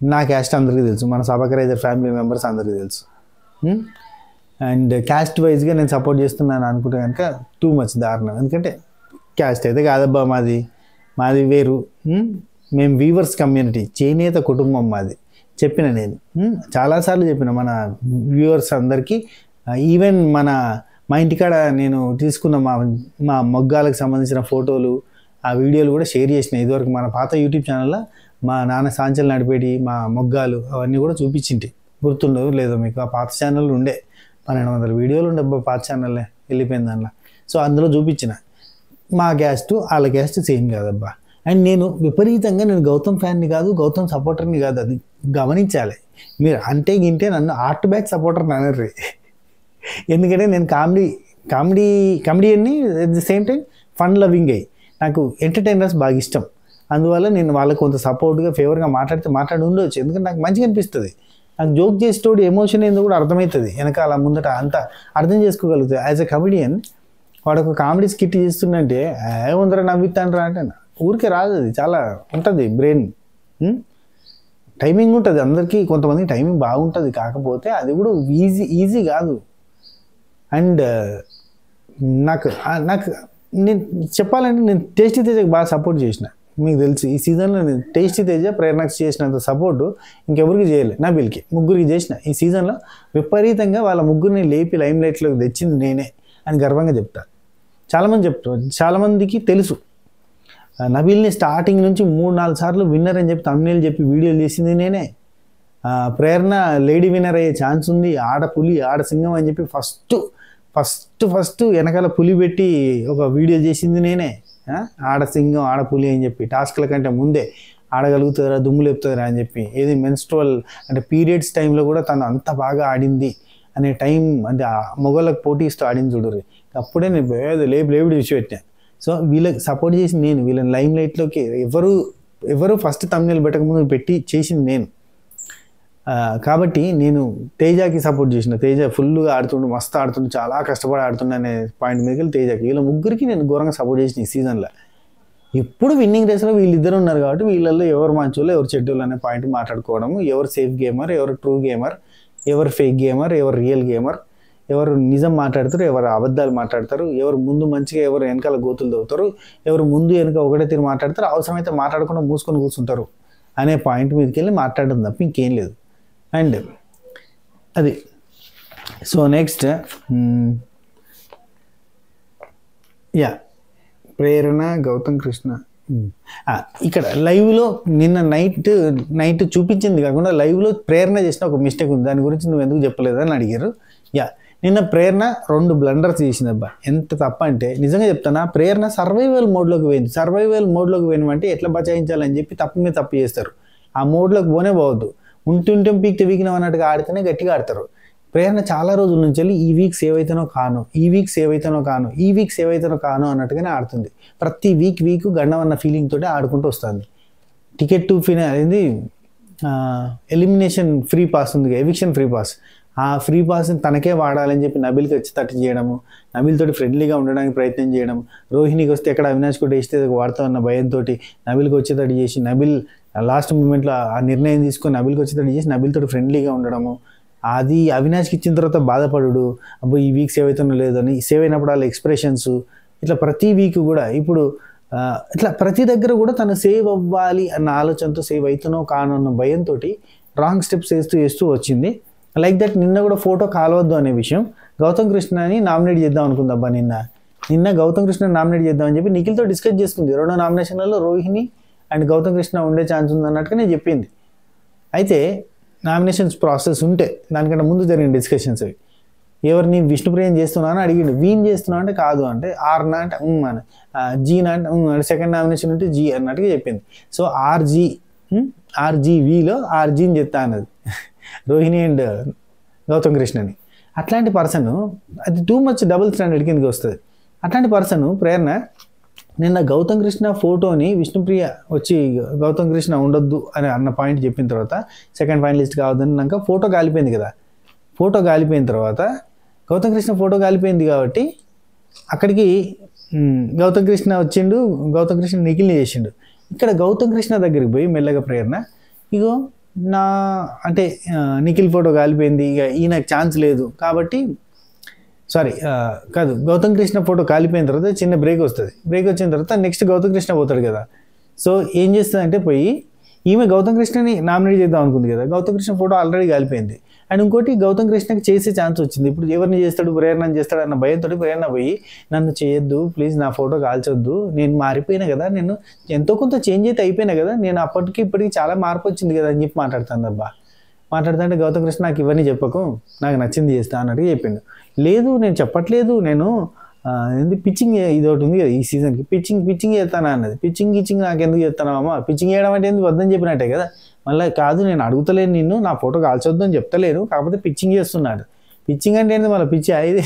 నా క్యాస్ట్ అందరికీ తెలుసు, మన సబకరైజర్ ఫ్యామిలీ మెంబర్స్ అందరికీ తెలుసు. అండ్ క్యాస్ట్ వైజ్గా నేను సపోర్ట్ చేస్తున్నాను అనుకుంటే కనుక టూ మచ్ దారుణం. ఎందుకంటే క్యాస్ట్ అయితే కాదబ్బా, మాది వేరు. మేము వీవర్స్ కమ్యూనిటీ, చేనేత కుటుంబం మాది. చెప్పిన నేను చాలాసార్లు చెప్పిన మన వ్యూవర్స్ అందరికీ. ఈవెన్ మా ఇంటికాడ నేను తీసుకున్న మా మొగ్గాలకు సంబంధించిన ఫోటోలు, ఆ వీడియోలు కూడా షేర్ చేసిన. ఇదివరకు మన పాత యూట్యూబ్ ఛానల్లో మా నాన్న సాంచలు నడిపేటి మా మొగ్గాలు అవన్నీ కూడా చూపించింటి. గుర్తుండదు లేదో మీకు? ఆ పాత ఛానల్ ఉండే 1200 వీడియోలు ఉండే పాత ఛానల్లే, వెళ్ళిపోయింది దానిలో. సో అందులో చూపించిన మా క్యాస్ట్ వాళ్ళ క్యాస్ట్ సేమ్ కాదబ్బా. అండ్ నేను విపరీతంగా నేను గౌతమ్ ఫ్యాన్ని కాదు, గౌతమ్ సపోర్టర్ని కాదు, అది గమనించాలి మీరు. అంటే నన్ను ఆర్ట్ బ్యాక్ సపోర్టర్ అనర్రి. ఎందుకంటే నేను కామెడీని at the same time fun loving అయ్యి నాకు ఎంటర్టైనర్స్ బాగా ఇష్టం. అందువల్ల నేను వాళ్ళకి కొంత సపోర్ట్గా ఫేవర్గా మాట్లాడి ఉండవచ్చు. ఎందుకంటే నాకు మంచిగా అనిపిస్తుంది. నాకు జోక్ చేసేటోడు ఎమోషన్ ఏందో కూడా అర్థమవుతుంది, వెనకాల ముందట అంతా అర్థం చేసుకోగలుగుతుంది. యాజ్ ఎ కమెడియన్ వాడు ఒక కామెడీ స్కిట్ చేస్తుందంటే ఏముందర నవ్విస్తానరా అంటే ఊరికే రాదు. అది చాలా ఉంటుంది, బ్రెయిన్ టైమింగ్ ఉంటుంది అందరికీ. కొంతమందికి టైమింగ్ బాగుంటుంది, కాకపోతే అది కూడా ఈజీ కాదు. అండ్ నాకు నేను చెప్పాలంటే నేను టేస్టీ తేజకి బాగా సపోర్ట్ చేసిన. మీకు తెలుసు ఈ సీజన్లో నేను టేస్టీ తేజ ప్రేరణకు చేసినంత సపోర్టు ఇంకెవరికి చేయలేదు. నబీల్కి ముగ్గురికి చేసిన. ఈ సీజన్లో విపరీతంగా వాళ్ళ ముగ్గురిని లేపి లైమ్ లైట్లోకి తెచ్చింది నేనే అని గర్వంగా చెప్తాను. చాలామంది చెప్తారు, చాలామందికి తెలుసు నబీల్ని స్టార్టింగ్ నుంచి 3-4 సార్లు విన్నర్ అని చెప్పి తమ్నెయిల్ చెప్పి వీడియోలు చేసింది నేనే. ప్రేరణ లేడీ విన్నర్ అయ్యే ఛాన్స్ ఉంది, ఆడపులి ఆడసింగం అని చెప్పి ఫస్ట్ వెనకాల పులి పెట్టి ఒక వీడియో చేసింది నేనే. ఆడసింగం ఆడపులి అని చెప్పి టాస్క్ల కంటే ముందే ఆడగలుగుతారా దుమ్ము లేపుతారా అని చెప్పి, ఏది మెన్స్ట్రువల్ అంటే పీరియడ్స్ టైంలో కూడా తను అంత బాగా ఆడింది అనే టైం అంటే మొగళ్ళకు పోటీ ఇస్తూ ఆడింది చూడరు. అప్పుడే నేను లేపుడు చూసి పెట్టాను. సో వీళ్ళకి సపోర్ట్ చేసి నేను, వీళ్ళని లైమ్ లైట్లోకి ఎవరు ఫస్ట్ తమ్ముళ్ళు పెట్టకముందు పెట్టి చేసింది నేను. కాబట్టి నేను తేజకి సపోర్ట్ చేసిన. తేజ ఫుల్గా ఆడుతుండు, మస్తు ఆడుతుండు, చాలా కష్టపడి ఆడుతుండు అనే పాయింట్ మీదకి వెళ్ళి తేజకి, వీళ్ళ ముగ్గురికి నేను ఘోరంగా సపోర్ట్ చేసిన ఈ సీజన్లో. ఎప్పుడు విన్నింగ్ రేస్లో వీళ్ళిద్దరు ఉన్నారు కాబట్టి వీళ్ళల్లో ఎవరు మంచోళ్ళు ఎవరు చెడ్డోళ్ళు అనే పాయింట్ మాట్లాడుకోవడము, ఎవరు సేఫ్ గేమర్, ఎవరు ట్రూ గేమర్, ఎవరు ఫేక్ గేమర్, ఎవరు రియల్ గేమర్, ఎవరు నిజం మాట్లాడతారు, ఎవరు అబద్ధాలు మాట్లాడతారు, ఎవరు ముందు మంచిగా, ఎవరు వెనకాల గోతులు తవ్వుతారు, ఎవరు ముందు వెనక ఒకటే తీరు మాట్లాడతారు, అవసరమైతే మాట్లాడకుండా మూసుకొని కూర్చుంటారు అనే పాయింట్ మీదకి వెళ్ళి మాట్లాడడం తప్ప ఇంకేం లేదు. అండ్ అది సో నెక్స్ట్ ప్రేరణ గౌతమ్ కృష్ణ ఇక్కడ లైవ్లో నిన్న నైట్ చూపించింది కాకుండా లైవ్లో ప్రేరణ చేసిన ఒక మిస్టేక్ ఉంది, దాని గురించి నువ్వు ఎందుకు చెప్పలేదని అడిగారు. నిన్న ప్రేరణ 2 బ్లండర్స్ చేసిందబ్బా. ఎంత తప్ప అంటే నిజంగా చెప్తానా, ప్రేరణ సర్వైవల్ మోడ్లోకి పోయింది. సర్వైవల్ మోడ్లోకి పోయినమంటే ఎట్లా బచాయించాలని చెప్పి తప్పు మీద తప్పు చేస్తారు. ఆ మోడ్లోకి పోనే పోవద్దు. ఉంటుంటే పీక్తే వీక్నం అన్నట్టుగా ఆడితేనే గట్టిగా ఆడతారు. ప్రేరణ చాలా రోజుల నుంచి వెళ్ళి ఈ వీక్ సేవ్ అవుతానో కాను, ఈ వీక్ సేవ్ అవుతానో కాను, ఈ వీక్ సేవ్ అవుతానో కాను అన్నట్టుగానే ఆడుతుంది. ప్రతి వీక్ గండం అన్న ఫీలింగ్ తోటి ఆడుకుంటూ వస్తుంది. టికెట్ టు అయింది ఎలిమినేషన్ ఫ్రీ పాస్ ఉంది, ఎవిక్షన్ ఫ్రీ పాస్. ఆ ఫ్రీ పాస్ని తనకే వాడాలని చెప్పి నబిల్కి వచ్చి తట్టు చేయడము, నబిల్ తోటి ఫ్రెండ్లీగా ఉండడానికి ప్రయత్నం చేయడం, రోహిణికి వస్తే ఎక్కడ అవినాష్ కూడా వేస్తే వాడుతామన్న భయంతో నబిల్కి వచ్చేటట్టు చేసి, నబిల్ లాస్ట్ మూమెంట్లో ఆ నిర్ణయం తీసుకొని నబిల్కి వచ్చేటట్టు చేసి నబిల్ తోటి ఫ్రెండ్లీగా ఉండడము, అది అవినాష్కి ఇచ్చిన తర్వాత బాధపడు, అబ్బో ఈ వీక్ సేవ్ అవుతానో లేదని, సేవ్ అయినప్పుడు వాళ్ళ ఎక్స్ప్రెషన్స్, ఇట్లా ప్రతి వీక్ కూడా ఇప్పుడు ఇట్లా ప్రతి దగ్గర కూడా తను సేవ్ అవ్వాలి అన్న ఆలోచనతో సేవ్ అవుతానో కాను అన్న భయంతో రాంగ్ స్టెప్స్ వేస్తూ వచ్చింది. లైక్ దట్ నిన్న కూడా ఫోటో కాలవద్దు అనే విషయం గౌతమ్ కృష్ణని నామినేట్ చేద్దాం అనుకుందబ్బా. నిన్న గౌతమ్ కృష్ణ నామినేట్ చేద్దామని చెప్పి నిఖిల్తో డిస్కస్ చేసుకుంది. 2వ నామినేషన్లలో రోహిణి అండ్ గౌతమ్ కృష్ణ ఉండే ఛాన్స్ ఉందన్నట్టుగా నేను చెప్పింది. అయితే నామినేషన్స్ ప్రాసెస్ ఉంటే దానికంటే ముందు జరిగిన డిస్కషన్స్ అవి, ఎవరిని విష్ణుప్రియం చేస్తున్నా అని అడిగిండు. వీన్ చేస్తున్నా అంటే కాదు అంటే, ఆర్నా అంటే అని, జీనా అంటే సెకండ్ నామినేషన్ ఉంటే జీ అన్నట్టుగా చెప్పింది. సో ఆర్జీవీలో ఆర్జీని చెప్తా అన్నది రోహిణి అండ్ గౌతమ్ కృష్ణని. అట్లాంటి పర్సన్ అది టూ మచ్ డబుల్ స్టాండర్డ్ కిందకి వస్తుంది. అట్లాంటి పర్సన్ ప్రేరణ నిన్న గౌతమ్ కృష్ణ ఫోటోని విష్ణుప్రియ వచ్చి గౌతమ్ కృష్ణ ఉండొద్దు అని అన్న పాయింట్ చెప్పిన తర్వాత సెకండ్ ఫైనలిస్ట్ కావద్దన్నాక ఫోటో కాలిపోయింది కదా. ఫోటో కాలిపోయిన తర్వాత గౌతమ్ కృష్ణ ఫోటో కాలిపోయింది కాబట్టి అక్కడికి గౌతమ్ కృష్ణ వచ్చిండు, గౌతమ్ కృష్ణ నిఖిల్ని చేసిండు. ఇక్కడ గౌతమ్ కృష్ణ దగ్గరికి పోయి మెల్లగా ప్రేరణ, ఇగో అంటే నిఖిల్ ఫోటో కాలిపోయింది, ఇక ఈయనకు ఛాన్స్ లేదు కాబట్టి గౌతమ్ కృష్ణ ఫోటో కాలిపోయిన తర్వాత చిన్న బ్రేక్ వస్తుంది. బ్రేక్ వచ్చిన తర్వాత నెక్స్ట్ గౌతమ్ కృష్ణ పోతాడు కదా. సో ఏం చేస్తుందంటే పోయి ఈమె గౌతమ్ కృష్ణని నామినేట్ చేద్దాం అనుకుంది కదా, గౌతమ్ కృష్ణ ఫోటో ఆల్రెడీ కాలిపోయింది. అండ్ ఇంకోటి గౌతమ్ కృష్ణకి చేసే ఛాన్స్ వచ్చింది. ఇప్పుడు ఎవరిని చేస్తాడు, ప్రేరణని చేస్తాడు అన్న భయంతో ప్రేరణ పోయి నన్ను చేయొద్దు ప్లీజ్, నా ఫోటో కాల్చొద్దు, నేను మారిపోయినా కదా, నేను ఎంతో కొంత చేంజ్ అయితే అయిపోయినా కదా, నేను అప్పటికి ఇప్పటికి చాలా మార్పు వచ్చింది కదా అని చెప్పి మాట్లాడుతాను అబ్బా. మాట్లాడుతుంటే గౌతమ్ కృష్ణ నాకు ఇవన్నీ చెప్పకు, నాకు నచ్చింది చేస్తా అన్నట్టు చెప్పిండు. లేదు నేను చెప్పట్లేదు, నేను పిచ్చింగ్ ఇది ఒకటి ఉంది కదా ఈ సీజన్కి, పిచ్చింగ్ చేస్తానా అన్నది. పిచ్చింగ్ నాకు ఎందుకు చేస్తానమ్మా, పిచ్చింగ్ చేయడం అంటే ఎందుకు వద్దని చెప్పినట్టే కదా. మళ్ళీ కాదు నేను అడుగుతలేను నిన్ను, నా ఫోటో కాల్చొద్దు అని చెప్తలేను, కాకపోతే పిచ్చింగ్ చేస్తున్నాడు. పిచ్చింగ్ అంటే ఏంటి మళ్ళీ పిచ్చా ఇది,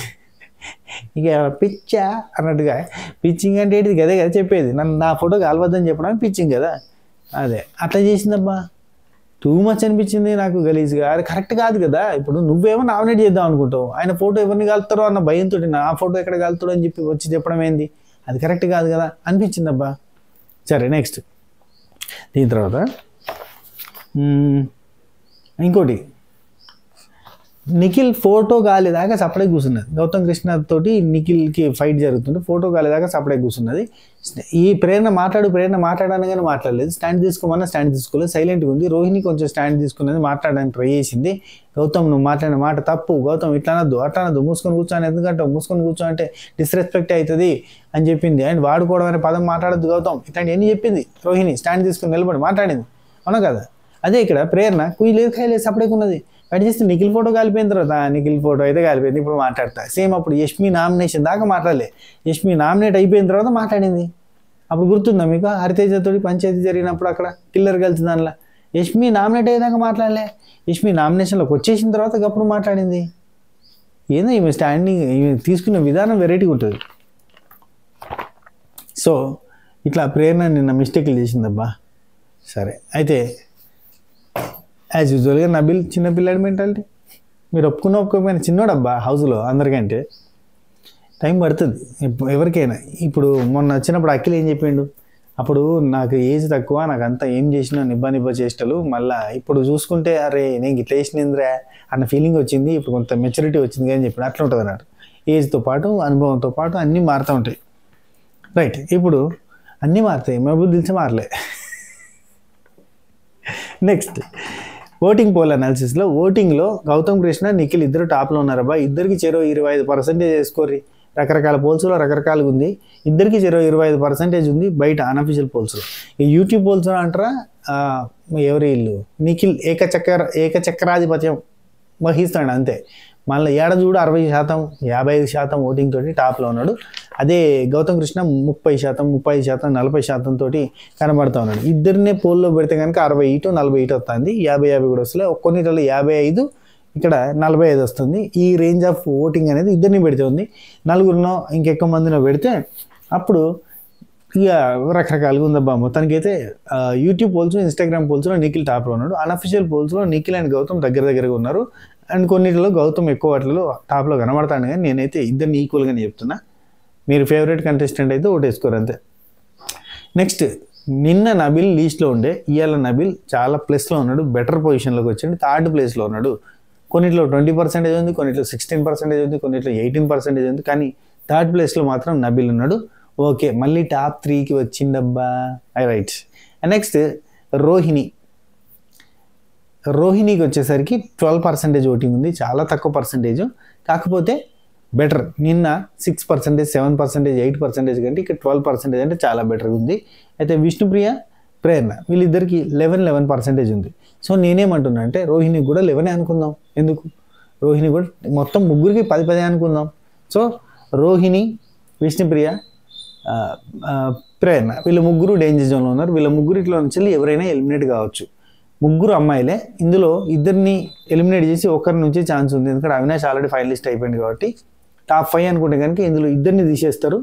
ఇక పిచ్చా అన్నట్టుగా పిచ్చింగ్ అంటే ఏంటిది గదే కదా చెప్పేది, నా ఫోటో కాల్వద్దని చెప్పడానికి పిచ్చింగ్ కదా. అదే అట్లా చేసిందబ్బా, టూ మచ్ అనిపించింది నాకు గలీజ్గా. అది కరెక్ట్ కాదు కదా. ఇప్పుడు నువ్వేమో నామినేట్ చేద్దాం అనుకుంటావు, ఆయన ఫోటో ఎవరిని కాలుతారో అన్న భయంతో నా ఫోటో ఎక్కడ కాలుతాడో అని చెప్పి వచ్చి చెప్పడం ఏంది, అది కరెక్ట్ కాదు కదా అనిపించింది అబ్బా. సరే నెక్స్ట్ దీని తర్వాత ఇంకోటి, నిఖిల్ ఫోటో కాలేదాకా సపడే కూర్చున్నది. గౌతమ్ కృష్ణ తోటి నిఖిల్కి ఫైట్ జరుగుతుంటే ఫోటో కాలేదాకా సపడే కూర్చున్నది. ఈ ప్రేరణ మాట్లాడనగానే మాట్లాడలేదు, స్టాండ్ తీసుకోమన్నా స్టాండ్ తీసుకోలేదు, సైలెంట్గా ఉంది. రోహిణి కొంచెం స్టాండ్ తీసుకున్నది, మాట్లాడడానికి ట్రై చేసింది. గౌతమ్ నువ్వు మాట్లాడిన మాట తప్పు, గౌతమ్ ఇట్లా అనొద్దు అట్లా అనొద్దు, మూసుకొని కూర్చోని ఎందుకంటే మూసుకొని కూర్చో అంటే డిస్రెస్పెక్ట్ అవుతుంది అని చెప్పింది. అండ్ వాడుకోవడం అనే పదం మాట్లాడద్దు గౌతమ్ ఇట్లాంటి ఎన్ని చెప్పింది రోహిణి. స్టాండ్ తీసుకుని నిలబడి మాట్లాడింది, అవునా కదా. అదే ఇక్కడ ప్రేరణ కుయ్యలేదు ఖాయలేదు సపడేకున్నది. వాటి చేస్తే నిఖిల్ ఫోటో కాలిపోయిన తర్వాత నిఖిల్ ఫోటో అయితే కాలిపోయింది, ఇప్పుడు మాట్లాడతా. సేమ్ అప్పుడు యష్మి నామినేషన్ దాకా మాట్లాడలే, యష్మి నామినేట్ అయిపోయిన తర్వాత మాట్లాడింది. అప్పుడు గుర్తుందా మీకు హరితేజతో పంచాయతీ జరిగినప్పుడు అక్కడ కిల్లర్ కలిసి దానిలో యష్మి నామినేట్ అయ్యేదాకా మాట్లాడలే, యష్మి నామినేషన్లోకి వచ్చేసిన తర్వాత అప్పుడు మాట్లాడింది. ఏందో ఈమె స్టాండింగ్ ఈమె తీసుకునే విధానం వెరైటీగా ఉంటుంది. సో ఇట్లా ప్రేరణ నిన్న మిస్టేక్లు చేసిందబ్బా. సరే అయితే యాజ్ యూజువల్గా నబిల్ చిన్నపిల్లాడి మెంటాలిటీ, మీరు ఒప్పుకోకపోయినా చిన్నోడబ్బా హౌస్లో అందరికంటే. టైం పడుతుంది ఎవరికైనా. ఇప్పుడు మొన్న వచ్చినప్పుడు అఖిల్ ఏం చెప్పిండు, అప్పుడు నాకు ఏజ్ తక్కువ, నాకు అంతా ఏం చేసినా నిబ్బా చేష్టలు, మళ్ళీ ఇప్పుడు చూసుకుంటే అరే నేను ఇట్లా చేసినందిరా అన్న ఫీలింగ్ వచ్చింది, ఇప్పుడు కొంత మెచ్యూరిటీ వచ్చింది అని చెప్పి అట్లా ఉంటుంది అన్నట్టు. ఏజ్తో పాటు అనుభవంతో పాటు అన్నీ మారుతూ ఉంటాయి. రైట్, ఇప్పుడు అన్నీ మారుతాయి, మహబూబ్ దిల్సే మారలే. నెక్స్ట్ ఓటింగ్ పోల్ అనాలిసిస్లో ఓటింగ్లో గౌతమ్ కృష్ణ నిఖిల్ ఇద్దరు టాప్లో ఉన్నారబ్బా. ఇద్దరికి 25% వేసుకోర్రి. రకరకాల పోల్స్లో రకరకాలుగా ఉంది. ఇద్దరికి 25% ఉంది బయట అన్అఫీషియల్ పోల్స్లో. ఈ యూట్యూబ్ పోల్స్లో అంటారా ఎవరి ఇల్లు నిఖిల్ ఏకచక్రాధిపత్యం వహిస్తాడు అంతే. మళ్ళీ ఏడ చూడు 60%, 55% ఓటింగ్ తోటి టాప్లో ఉన్నాడు. అదే గౌతమ్ కృష్ణ 30%, 35%, 40% తోటి కనబడుతూ ఉన్నాడు. ఇద్దరినే పోల్లో పెడితే కనుక 60 40 వస్తుంది, 50 కూడా వస్తుంది. కొన్నిటిలో 55, ఇక్కడ 45 వస్తుంది. ఈ రేంజ్ ఆఫ్ ఓటింగ్ అనేది ఇద్దరిని పెడితే ఉంది. నలుగురినో ఇంకెక్కువ మందినో పెడితే అప్పుడు ఇక రకరకాలుగా ఉందబ్బా. మొత్తానికైతే యూట్యూబ్ పోల్స్, ఇన్స్టాగ్రామ్ పోల్స్లో నిఖిల్ టాప్లో ఉన్నాడు. అన్అఫీషియల్ పోల్స్లో నిఖిల్ అండ్ గౌతమ్ దగ్గరగా ఉన్నారు. అండ్ కొన్నిటిలో గౌతమ్ ఎక్కువ వాటిలో టాప్లో కనబడతాను. కానీ నేనైతే ఇద్దరిని ఈక్వల్గానే చెప్తున్నా. మీరు ఫేవరెట్ కంటెస్టెంట్ అయితే ఓటేసుకోరు అంతే. నెక్స్ట్ నిన్న నబిల్ లీస్ట్లో ఉండే, ఇవాళ నబిల్ చాలా ప్లస్లో ఉన్నాడు, బెటర్ పొజిషన్లోకి వచ్చాడు, 3rd ప్లేస్లో ఉన్నాడు. కొన్నిట్లో 20% ఉంది, కొన్నిట్లో 16% ఉంది, కొన్నిట్లో 18% ఉంది. కానీ 3rd ప్లేస్లో మాత్రం నబిల్ ఉన్నాడు. ఓకే, మళ్ళీ టాప్ 3కి వచ్చిండబ్బా. రైట్. నెక్స్ట్ రోహిణికి వచ్చేసరికి 12% ఓటింగ్ ఉంది, చాలా తక్కువ పర్సంటేజ్. కాకపోతే బెటర్, నిన్న 6%, 7%, 8% కంటే ఇక్కడ 12% అంటే చాలా బెటర్గా ఉంది. అయితే విష్ణుప్రియ, ప్రేరణ వీళ్ళిద్దరికి 11% ఉంది. సో నేనేమంటున్నా అంటే రోహిణికి కూడా 11 అనుకుందాం. ఎందుకు, రోహిణి కూడా మొత్తం ముగ్గురికి 10 అనుకుందాం. సో రోహిణి, విష్ణుప్రియ, ప్రేరణ వీళ్ళ ముగ్గురు డేంజర్ జోన్లో ఉన్నారు. వీళ్ళ ముగ్గురిలో నుంచి ఎవరైనా ఎలిమినేట్ కావచ్చు. ముగ్గురు అమ్మాయిలే. ఇందులో ఇద్దరిని ఎలిమినేట్ చేసి ఒకరి నుంచి ఛాన్స్ ఉంది. ఎందుకంటే అవినాష్ ఆల్రెడీ ఫైనలిస్ట్ అయిపోయింది కాబట్టి టాప్ 5 అనుకుంటే కనుక ఇందులో ఇద్దరిని తీసేస్తారు.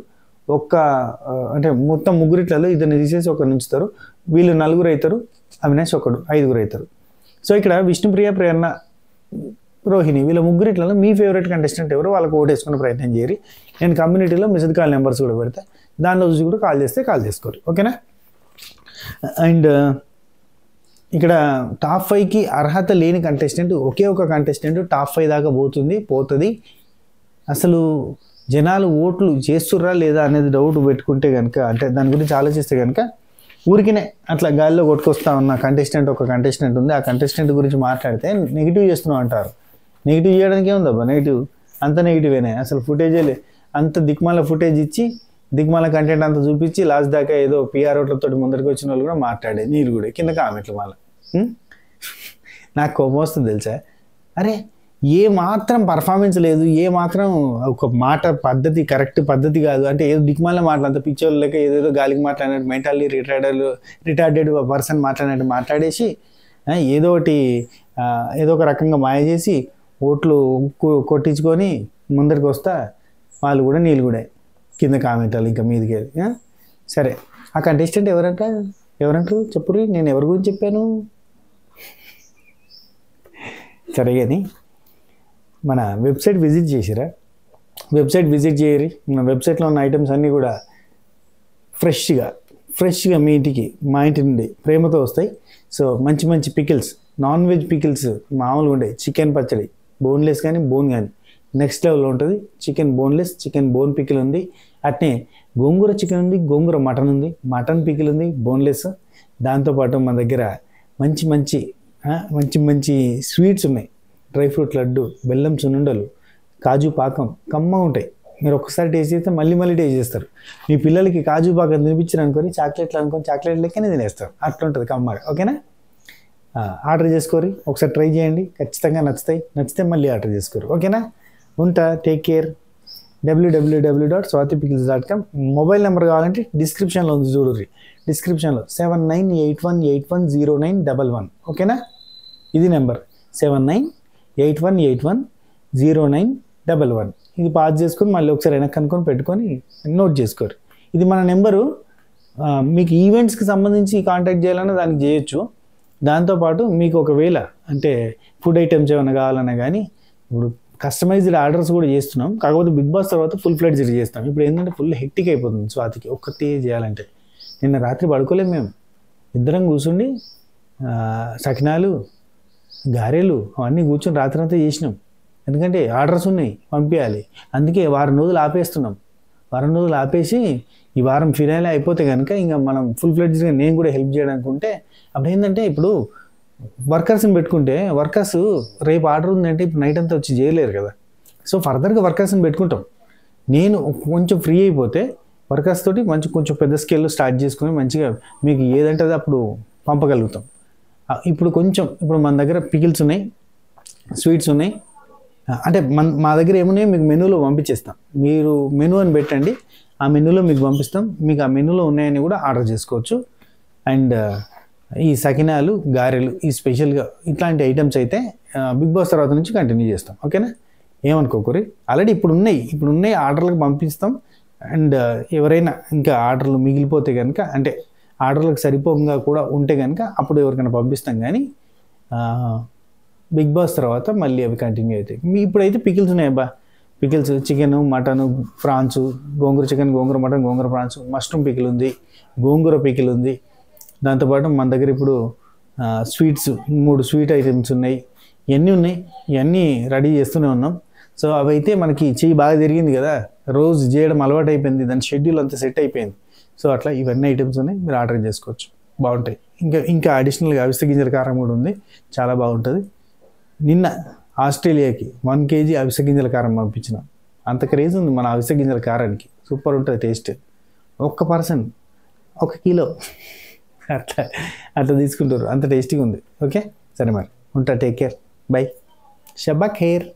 అంటే మొత్తం ముగ్గురిట్లలో ఇద్దరిని తీసేసి ఒకరిని ఉంచుతారు. వీళ్ళు 4 అవుతారు, అవినాష్ 1, 5 అవుతారు. సో ఇక్కడ విష్ణుప్రియ, ప్రేరణ, రోహిణి వీళ్ళ ముగ్గురిట్లలో మీ ఫేవరెట్ కంటెస్టెంట్ ఎవరు వాళ్ళకి ఓటేసుకునే ప్రయత్నం చేయరు. నేను కమ్యూనిటీలో మిస్డ్ కాల్ నెంబర్స్ కూడా పెడతా, దానిలో చూసి కూడా కాల్ చేస్తే కాల్ చేసుకోరు. ఓకేనా. అండ్ ఇక్కడ టాప్ 5కి అర్హత లేని కంటెస్టెంట్ ఒకే ఒక కంటెస్టెంట్ టాప్ 5 దాకా పోతుంది. అసలు జనాలు ఓట్లు చేస్తుర్రా లేదా అనేది డౌట్ పెట్టుకుంటే కనుక, అంటే దాని గురించి ఆలోచిస్తే కనుక ఊరికినే అట్లా గాలిలో కొట్టుకొస్తా ఉన్న ఒక కంటెస్టెంట్ ఉంది. ఆ కంటెస్టెంట్ గురించి మాట్లాడితే నెగిటివ్ చేస్తున్నావు అంటారు. నెగిటివ్ చేయడానికి ఏముందబ్బా, నెగిటివ్ అంత నెగిటివేనే. అసలు ఫుటేజే అంత దిక్మాల ఫుటేజ్ ఇచ్చి దిక్మాల కంటెంట్ అంతా చూపించి లాస్ట్ దాకా ఏదో పిఆర్ ఓట్లతో ముందరికి వచ్చిన వాళ్ళు కూడా మాట్లాడే నీళ్ళు కూడా కింద కామెంట్లు. మళ్ళీ నాకు కోపం వస్తుంది తెలుసా. అరే ఏ మాత్రం పర్ఫార్మెన్స్ లేదు, ఏ మాత్రం ఒక మాట పద్ధతి కరెక్ట్ పద్ధతి కాదు. అంటే ఏదో దిక్మాల మాటలు అంత పిచ్చోళ్ళు లేక ఏదేదో గాలికి మాట్లాడినట్టు, మెంటల్లీ రిటార్డెడ్ పర్సన్ మాట్లాడినట్టు మాట్లాడేసి ఏదో ఒక రకంగా మాయ చేసి ఓట్లు కొట్టించుకొని ముందరికి వస్తా వాళ్ళు కూడా నీళ్ళు కూడా కింద కామెంటాలు ఇంకా మీదికి. సరే, ఆ కంటెస్టెంట్ ఎవరంటారు చెప్పుర్రి, నేను ఎవరి గురించి చెప్పాను. సరే కానీ మన వెబ్సైట్ విజిట్ చేసిరా? వెబ్సైట్ విజిట్ చేయరి. మన వెబ్సైట్లో ఉన్న ఐటమ్స్ అన్నీ కూడా ఫ్రెష్గా మీ ఇంటికి, మా ఇంటి నుండి ప్రేమతో వస్తాయి. సో మంచి మంచి పికిల్స్, నాన్ వెజ్ పికిల్స్ మామూలుగా ఉండే. చికెన్ పచ్చడి బోన్లెస్ కానీ బోన్ కానీ నెక్స్ట్ లెవెల్లో ఉంటుంది. Chicken boneless, chicken bone pickle ఉంది. అట్నే గోంగూర చికెన్ ఉంది, గోంగూర మటన్ ఉంది, మటన్ పికిల్ ఉంది బోన్లెస్. దాంతోపాటు మన దగ్గర మంచి మంచి స్వీట్స్ ఉన్నాయి. డ్రై ఫ్రూట్ లడ్డు, బెల్లం సున్నుండలు, కాజు పాకం కమ్మ ఉంటాయి. మీరు ఒక్కసారి టేస్ట్ చేస్తే మళ్ళీ టేస్ట్ చేస్తారు. మీ పిల్లలకి కాజు పాకం తినిపించారు అనుకొని చాక్లెట్ లెక్కనే తినేస్తారు. అట్లా ఉంటుంది కమ్మగా. ఓకేనా. ఆర్డర్ చేసుకోరి, ఒకసారి ట్రై చేయండి, ఖచ్చితంగా నచ్చితే మళ్ళీ ఆర్డర్ చేసుకోరు. ఓకేనా. ఉంటా, take care. www.swatipikils.com. Mobile number కావాలంటే డిస్క్రిప్షన్లో ఉంది చూడుర్రి. డిస్క్రిప్షన్లో 7981810911. ఓకేనా. ఇది నెంబర్ 7981810911. ఇది పాస్ చేసుకొని మళ్ళీ ఒకసారి వెనక్కి అనుకొని పెట్టుకొని నోట్ చేసుకోరు. ఇది మన నెంబరు. మీకు ఈవెంట్స్కి సంబంధించి కాంటాక్ట్ చేయాలన్నా దానికి చేయొచ్చు. దాంతోపాటు మీకు ఒకవేళ అంటే ఫుడ్ ఐటమ్స్ ఏమైనా కావాలన్నా కానీ ఇప్పుడు కస్టమైజ్డ్ ఆర్డర్స్ కూడా చేస్తున్నాం. కాకపోతే బిగ్ బాస్ తర్వాత ఫుల్ ఫ్లెడ్జ్డ్ చేస్తాం. ఇప్పుడు ఏంటంటే ఫుల్ హెక్టిక్ అయిపోతుంది స్వాతికి ఒక్కటి చేయాలంటే. నిన్న రాత్రి పడుకోలేము మేము, ఇద్దరం కూర్చుండి సకినాలు గారెలు అవన్నీ కూర్చొని రాత్రి అంతా చేసినాం. ఎందుకంటే ఆర్డర్స్ ఉన్నాయి, పంపించాలి. అందుకే వారం రోజులు ఆపేస్తున్నాం. వారం రోజులు ఆపేసి ఈ వారం ఫినాయిల్ అయిపోతే కనుక ఇంకా మనం ఫుల్ ఫ్లెడ్జ్గా నేను కూడా హెల్ప్ చేయడానికి ఉంటే అప్పుడు ఏంటంటే ఇప్పుడు వర్కర్స్ని పెట్టుకుంటే వర్కర్స్ రేపు ఆర్డర్ ఉందంటే ఇప్పుడు నైట్ అంతా వచ్చి చేయలేరు కదా. సో ఫర్దర్గా వర్కర్స్ని పెట్టుకుంటాం. నేను కొంచెం ఫ్రీ అయిపోతే వర్కర్స్ తోటి కొంచెం పెద్ద స్కేల్లో స్టార్ట్ చేసుకుని మంచిగా మీకు ఏదంటే అది అప్పుడు పంపగలుగుతాం. ఇప్పుడు మన దగ్గర పికిల్స్ ఉన్నాయి, స్వీట్స్ ఉన్నాయి. అంటే మా దగ్గర ఏమున్నాయో మీకు మెనూలో పంపించేస్తాం. మీరు మెనూ అని పెట్టండి, ఆ మెనూలో మీకు పంపిస్తాం. మీకు ఆ మెనూలో ఉన్నాయని కూడా ఆర్డర్ చేసుకోవచ్చు. అండ్ ఈ సకినాలు గారెలు ఈ స్పెషల్గా ఇట్లాంటి ఐటమ్స్ అయితే బిగ్ బాస్ తర్వాత నుంచి కంటిన్యూ చేస్తాం. ఓకేనా, ఏమనుకోకూరి. ఆల్రెడీ ఇప్పుడు ఉన్నాయి ఆర్డర్లకు పంపిస్తాం. అండ్ ఎవరైనా ఇంకా ఆర్డర్లు మిగిలిపోతే కనుక అంటే ఆర్డర్లకు సరిపోగా కూడా ఉంటే కనుక అప్పుడు ఎవరికైనా పంపిస్తాం. కానీ బిగ్ బాస్ తర్వాత మళ్ళీ అవి కంటిన్యూ అవుతాయి. ఇప్పుడైతే పికిల్స్ ఉన్నాయబ్బా. Pickles chicken, mutton, prawns, gongura chicken, gongura mutton, gongura prawns, mushroom pickle ఉంది, గోంగూర పికిల్ ఉంది. దాంతోపాటు మన దగ్గర ఇప్పుడు స్వీట్స్ 3 స్వీట్ ఐటమ్స్ ఉన్నాయి. ఇవన్నీ రెడీ చేస్తూనే ఉన్నాం. సో అవైతే మనకి చెయ్యి బాగా తిరిగింది కదా, రోజు చేయడం అలవాటు అయిపోయింది, దాని షెడ్యూల్ అంతా సెట్ అయిపోయింది. సో అట్లా ఇవన్నీ ఐటమ్స్ ఉన్నాయి, మీరు ఆర్డర్ చేసుకోవచ్చు, బాగుంటాయి. ఇంకా అడిషనల్గా అవిసె గింజల కారం కూడా ఉంది, చాలా బాగుంటుంది. నిన్న ఆస్ట్రేలియాకి 1 kg అవిసె గింజల కారం పంపించిన. అంత క్రేజ్ ఉంది మన అవిసె గింజల కారానికి, సూపర్ ఉంటుంది టేస్ట్. ఒక్క పర్సన్ 1 కిలో అట్లా తీసుకుంటారు, అంత టేస్టీగా ఉంది. ఓకే సరే మరి ఉంటా, టేక్ కేర్, బై, షబ్బా ఖైర్.